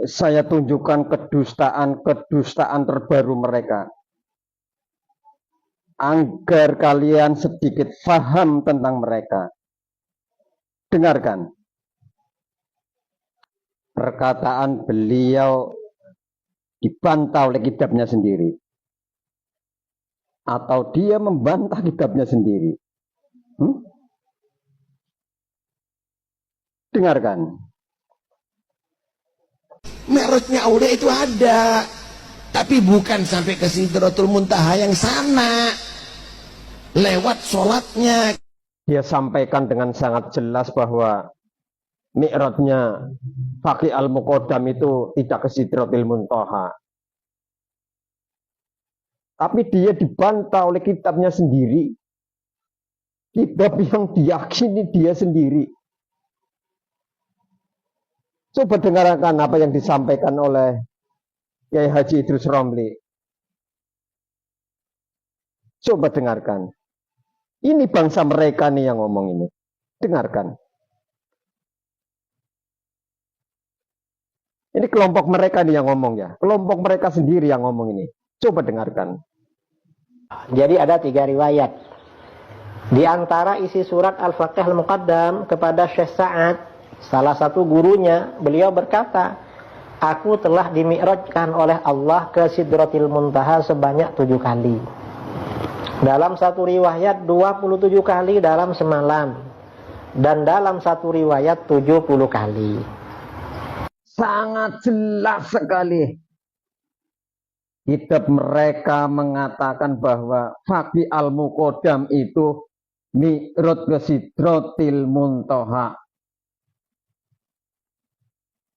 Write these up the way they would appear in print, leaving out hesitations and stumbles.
saya tunjukkan kedustaan terbaru mereka, agar kalian sedikit paham tentang mereka. Dengarkan perkataan beliau dibantah oleh kitabnya sendiri, atau dia membantah kitabnya sendiri. Dengarkan. Mi'rajnya Aulia itu ada, tapi bukan sampai ke Sidratul Muntaha yang sana, lewat sholatnya. Dia sampaikan dengan sangat jelas bahwa Mi'rajnya Faqih Al-Muqaddam itu tidak ke Sidratul Muntaha. Tapi dia dibantah oleh kitabnya sendiri, kitab yang diyakini dia sendiri. Coba dengarkan apa yang disampaikan oleh Kiai Haji Idrus Romli. Coba dengarkan. Ini bangsa mereka nih yang ngomong ini. Dengarkan. Ini kelompok mereka nih yang ngomong ya. Kelompok mereka sendiri yang ngomong ini. Coba dengarkan. Jadi ada 3 riwayat. Di antara isi surat Al-Faqih Al-Muqaddam kepada Syekh Sa'ad, salah satu gurunya, beliau berkata, aku telah dimi'rajkan oleh Allah ke Sidratil Muntaha sebanyak 7 kali. Dalam satu riwayat 27 kali dalam semalam, dan dalam satu riwayat 70 kali. Sangat jelas sekali. Kitab mereka mengatakan bahwa Faqih Al-Muqaddam itu mi'raj ke Sidratil Muntaha.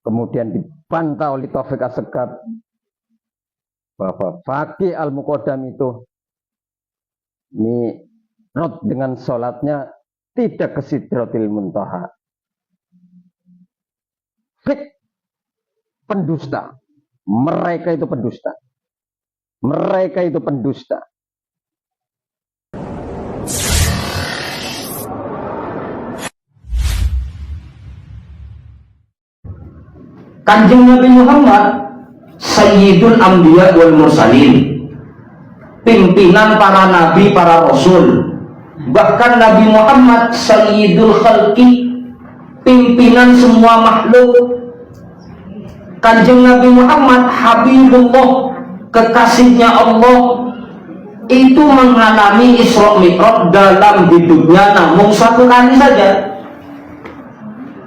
Kemudian dibantah oleh Taufik Assegaf bahwa Faqih Al-Muqaddam itu mi'raj dengan sholatnya tidak ke Sidratil Muntaha. Pendusta. Mereka itu pendusta. Mereka itu pendusta. Kanjeng Nabi Muhammad Sayyidul Anbiya wal Mursalin, pimpinan para nabi, para rasul. Bahkan Nabi Muhammad Sayyidul Khalqi, pimpinan semua makhluk. Kanjeng Nabi Muhammad Habibullah, kekasihnya Allah, itu mengalami Isra Mi'raj dalam hidupnya namun 1 kali saja.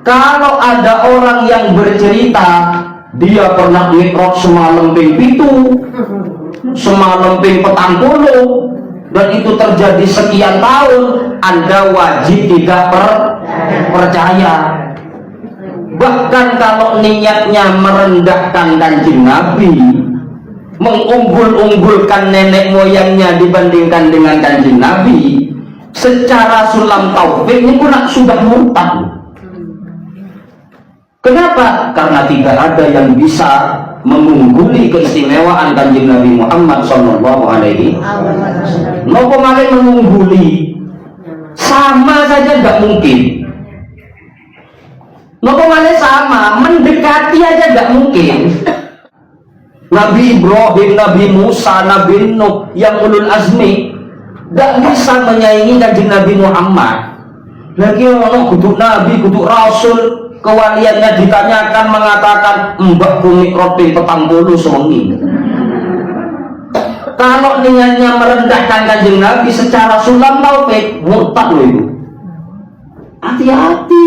Kalau ada orang yang bercerita dia pernah mi'raj semalam ping 7, semalam ping 40, dan itu terjadi sekian tahun, Anda wajib tidak percaya. Bahkan kalau niatnya merendahkan Kanjeng Nabi, mengunggul-unggulkan nenek moyangnya dibandingkan dengan Kanjeng Nabi, secara sulam taufik ini pun sudah murtad. Kenapa? Karena tidak ada yang bisa mengungguli keistimewaan Kanjeng Nabi Muhammad sallallahu alaihi wasallam. Nopo malih mengungguli, sama saja tidak mungkin. Nopo malih sama, mendekati aja tidak mungkin. Nabi Ibrahim, Nabi Musa, Nabi Nuh yang ulul azmi tidak bisa menyaingi Kanjeng Nabi Muhammad. Lagi orang kudu Nabi, kudu Rasul, kewaliannya ditanyakan mengatakan mbak bumi roti petang bulu songi. Kalau niatnya merendahkan Kanjeng Nabi secara sulam taufik, murtad loh itu. Hati-hati.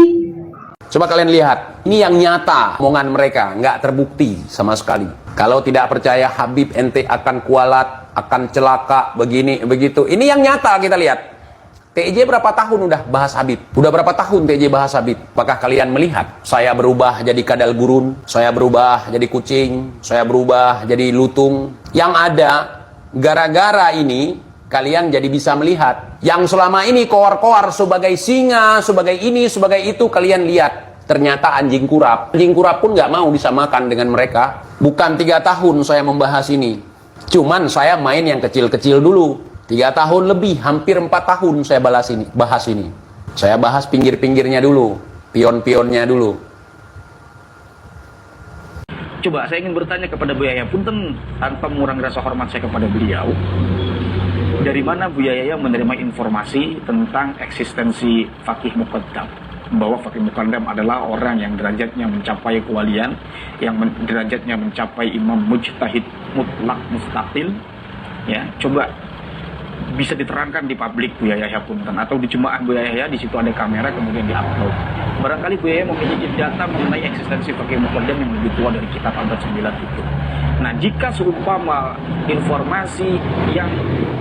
Coba kalian lihat, ini yang nyata omongan mereka, nggak terbukti sama sekali. Kalau tidak percaya Habib ente akan kualat, akan celaka, begini, begitu. Ini yang nyata kita lihat. TJ berapa tahun udah bahas Habib? Udah berapa tahun TJ bahas Habib? Apakah kalian melihat? Saya berubah jadi kadal gurun, saya berubah jadi kucing, saya berubah jadi lutung. Yang ada, gara-gara ini, kalian jadi bisa melihat. Yang selama ini koar-koar sebagai singa, sebagai ini, sebagai itu, kalian lihat. Ternyata anjing kurap. Anjing kurap pun nggak mau disamakan dengan mereka. Bukan 3 tahun saya membahas ini. Cuman saya main yang kecil-kecil dulu. 3 tahun lebih, hampir 4 tahun saya bahas ini. Saya bahas pinggir-pinggirnya dulu, pion-pionnya dulu. Coba saya ingin bertanya kepada Buya Yahya, punten tanpa mengurangi rasa hormat saya kepada beliau, dari mana Buya Yahya menerima informasi tentang eksistensi Faqih Muqaddam, bahwa Faqih Muqaddam adalah orang yang derajatnya mencapai kewalian, yang derajatnya mencapai imam mujtahid mutlak mustaqil, ya? Coba bisa diterangkan di publik Buya Yahya punten, atau di jemaah Buya Yahya, di situ ada kamera kemudian diupload. Barangkali Buya Yahya memiliki data mengenai eksistensi Faqih Muqaddam yang lebih tua dari kitab abad 9 itu. Nah, jika seumpama informasi yang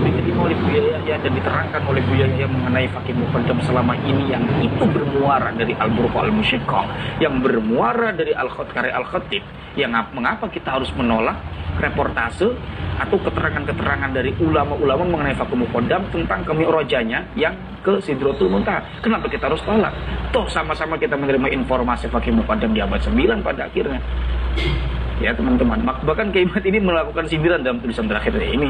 diterima oleh Buya Yahya dan diterangkan oleh Buya Yahya mengenai Faqih Muqaddam selama ini yang itu bermuara dari Al-Burqa Al-Musyiqqah, yang bermuara dari Al-Karya Al-Khatib, yang mengapa kita harus menolak reportase atau keterangan-keterangan dari ulama-ulama mengenai Faqih Muqaddam tentang kemi'rajanya yang ke Sidratul Muntaha? Kenapa kita harus tolak? Toh sama-sama kita menerima informasi Faqih Muqaddam di abad 9 pada akhirnya. Ya teman-teman, bahkan Kiai Imad ini melakukan sindiran dalam tulisan terakhirnya ini.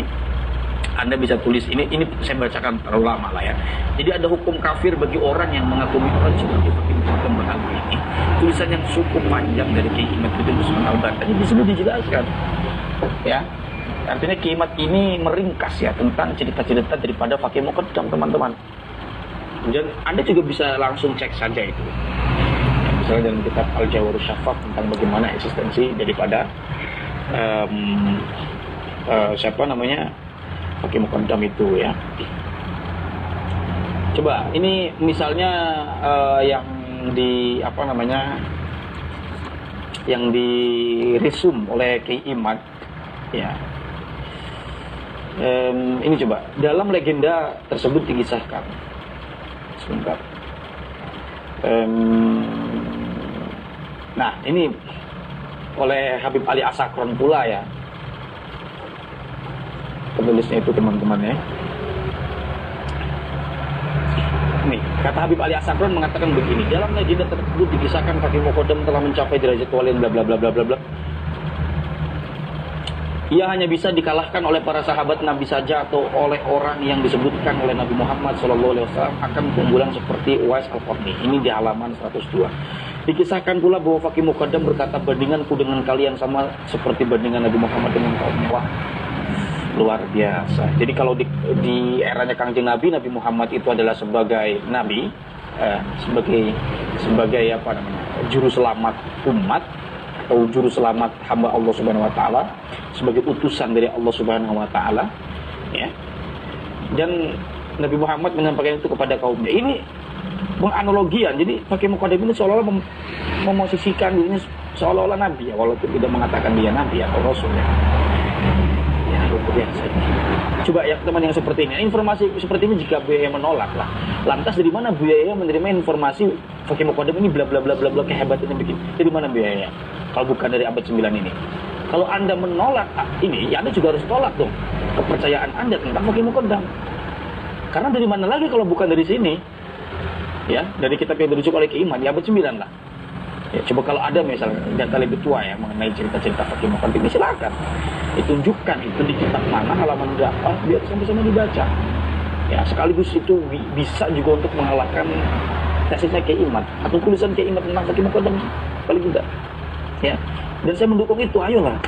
Anda bisa tulis ini saya bacakan terlalu lama lah ya. Jadi ada hukum kafir bagi orang yang mengaku mi'raj sebagai Faqih Muqaddam berlaku ini. Tulisan yang cukup panjang dari Kiai Imad Bidin Usman Al-Bantani di sini dijelaskan. Ya, artinya Kiai Imad ini meringkas ya tentang cerita-cerita daripada Faqih Muqaddam, teman-teman. Dan Anda juga bisa langsung cek saja itu. Misalnya dalam kitab Al-Jawahir Syafaq tentang bagaimana eksistensi daripada siapa namanya Faqih Muqaddam itu ya. Coba ini misalnya yang di apa namanya, yang di resum oleh Kiai Imad ya. Ini coba dalam legenda tersebut dikisahkan sebentar. Nah ini oleh Habib Ali As-Sakron pula ya, penulisnya itu teman-teman ya. Nih, kata Habib Ali As-Sakron mengatakan begini, dalam legenda tersebut dikisahkan Faqih Muqaddam telah mencapai derajat kewalian bla bla bla bla bla bla. Ia hanya bisa dikalahkan oleh para sahabat Nabi saja atau oleh orang yang disebutkan oleh Nabi Muhammad SAW akan keunggulan seperti Uwais Al-Qarni. Ini di halaman 102. Dikisahkan pula bahwa Faqih Muqaddam berkata, bandinganku dengan kalian sama seperti bandingan Nabi Muhammad dengan kaumnya. Wah, luar biasa. Jadi kalau di eranya Kangjeng Nabi, Nabi Muhammad itu adalah sebagai Nabi, sebagai apa namanya, juru selamat umat atau juru selamat hamba Allah Subhanahu Wa Taala, sebagai utusan dari Allah Subhanahu Wa Taala, ya. Dan Nabi Muhammad menyampaikan itu kepada kaumnya. Ini menganalogian. Jadi Faqih Muqaddam ini seolah-olah memosisikan dirinya seolah-olah Nabi ya, walaupun tidak mengatakan dia Nabi atau Rasul ya. Ya, luar biasa. Coba ya teman yang seperti ini, informasi seperti ini jika Buya Yahya menolak lah. Lantas dari mana Buya Yahya menerima informasi Faqih Muqaddam ini bla bla bla bla bla kehebatannya begini? Dari mana Buya Yahya? Kalau bukan dari abad 9 ini. Kalau Anda menolak ini, ya Anda juga harus tolak dong kepercayaan Anda tentang Faqih Muqaddam. Karena dari mana lagi kalau bukan dari sini? Ya, dari kitab yang dirujuk oleh Kiai Imad, ya abad 9 lah. Ya, coba kalau ada misalnya data lebih tua ya mengenai cerita-cerita Faqih Muqaddam ini silakan. Ditunjukkan itu di kitab mana, halaman berapa, biar sama-sama dibaca. Ya, sekaligus itu bisa juga untuk mengalahkan tesisnya Kiai Imad atau tulisan Kiai Imad tentang Faqih Muqaddam paling tidak. Ya. Dan saya mendukung itu, ayolah.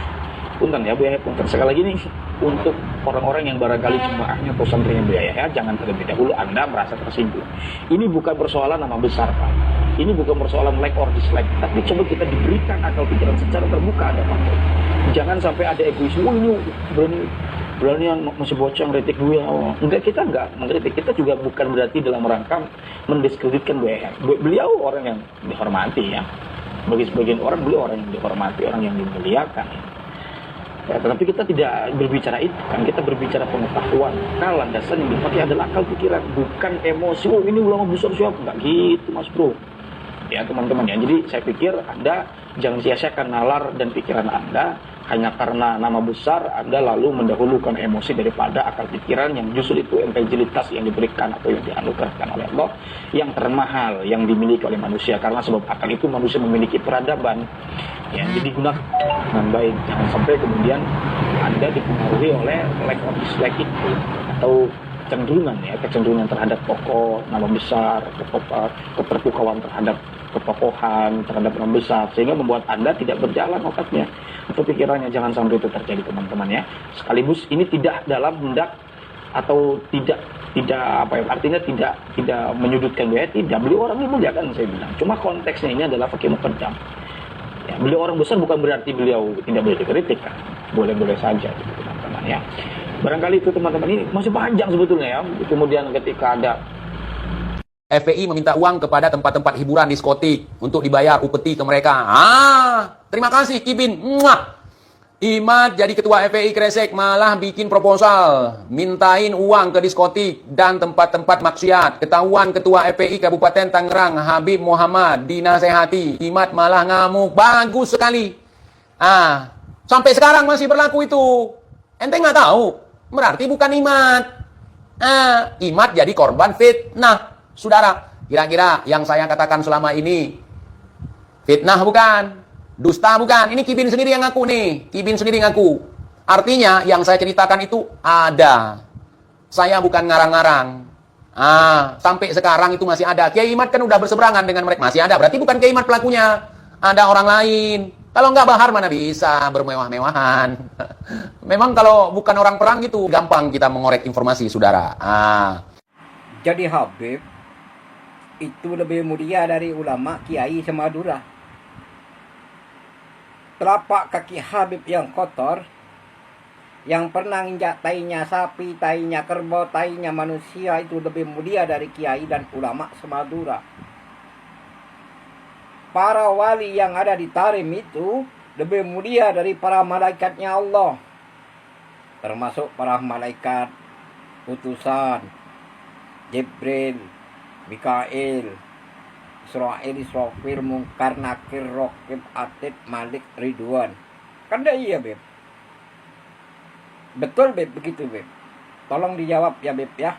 Punten ya Buya Yahya, punten. Sekali lagi nih untuk orang-orang yang barangkali jemaahnya atau santrinya Buya Yahya, jangan terlebih dahulu Anda merasa tersinggung. Ini bukan persoalan nama besar, Pak. Ini bukan persoalan like or dislike, tapi coba kita diberikan akal pikiran secara terbuka, ada Pak. Jangan sampai ada egoisme, ini berani yang masih bocah ngeritik Buya. Oh, enggak, kita enggak mengkritik. Kita juga bukan berarti dalam rangka mendiskreditkan Buya Yahya. Beliau orang yang dihormati ya. Bagi sebagian orang, beliau orang yang dihormati, orang yang dimuliakan. Ya, tetapi kita tidak berbicara itu, kan kita berbicara pengetahuan. Kalau landasan yang dipakai adalah akal pikiran, bukan emosi. Oh ini ulama besar siapa? Enggak gitu, Mas Bro. Ya teman-teman ya. Jadi saya pikir Anda jangan sia-siakan nalar dan pikiran Anda hanya karena nama besar Anda lalu mendahulukan emosi daripada akal pikiran yang justru itu integritas yang diberikan atau yang dianugerahkan oleh Allah, yang termahal yang dimiliki oleh manusia. Karena sebab akal itu manusia memiliki peradaban ya, jadi gunakan dengan baik. Jangan sampai kemudian Anda dipengaruhi oleh like or dislike itu atau kecenderungan terhadap tokoh nama besar, keterpukauan terhadap ketokohan, terhadap nama besar, sehingga membuat Anda tidak berjalan otaknya atau pikirannya. Jangan sampai itu terjadi, teman-teman ya. Sekaligus ini tidak dalam hendak atau tidak artinya tidak menyudutkan beliau, tidak. Beliau orang dimuliakan, saya bilang. Cuma konteksnya ini adalah fakih muqaddam. Ya, beliau orang besar bukan berarti beliau tidak boleh dikritik kan. Boleh-boleh saja gitu, teman-teman ya. Barangkali itu teman-teman, ini masih panjang sebetulnya ya. Kemudian ketika ada FPI meminta uang kepada tempat-tempat hiburan diskotik untuk dibayar upeti ke mereka. Terima kasih Kibin. Muah. Imat jadi ketua FPI Kresek malah bikin proposal mintain uang ke diskotik dan tempat-tempat maksiat. Ketahuan ketua FPI Kabupaten Tangerang Habib Muhammad dinasehati, Imat malah ngamuk. Bagus sekali. Sampai sekarang masih berlaku itu. Ente nggak tahu? Berarti bukan Imat. Imat jadi korban fitnah. Saudara, kira-kira yang saya katakan selama ini fitnah bukan? Dusta bukan? Ini Kibin sendiri yang ngaku nih. Kibin sendiri ngaku. Artinya yang saya ceritakan itu ada. Saya bukan ngarang-ngarang. Sampai sekarang itu masih ada. Kiai Imat kan udah berseberangan dengan mereka. Masih ada. Berarti bukan Kiai Imat pelakunya. Ada orang lain. Kalau nggak Bahar mana bisa bermewah-mewahan. Memang kalau bukan orang perang gitu, gampang kita mengorek informasi, saudara. Jadi Habib itu lebih mulia dari ulama Kiai Semadura. Telapak kaki Habib yang kotor, yang pernah nginjak tainya sapi, tainya kerbau, tainya manusia, itu lebih mulia dari Kiai dan ulama Semadura. Para wali yang ada di Tarim itu lebih mulia dari para malaikatnya Allah, termasuk para malaikat utusan Jibril, Mikail, Israel, Israfil, Munkar, Nakir, Rokib, Atid, Malik, Ridwan. Kan iya, Beb? Betul, Beb, begitu, Beb. Tolong dijawab ya, Beb, ya.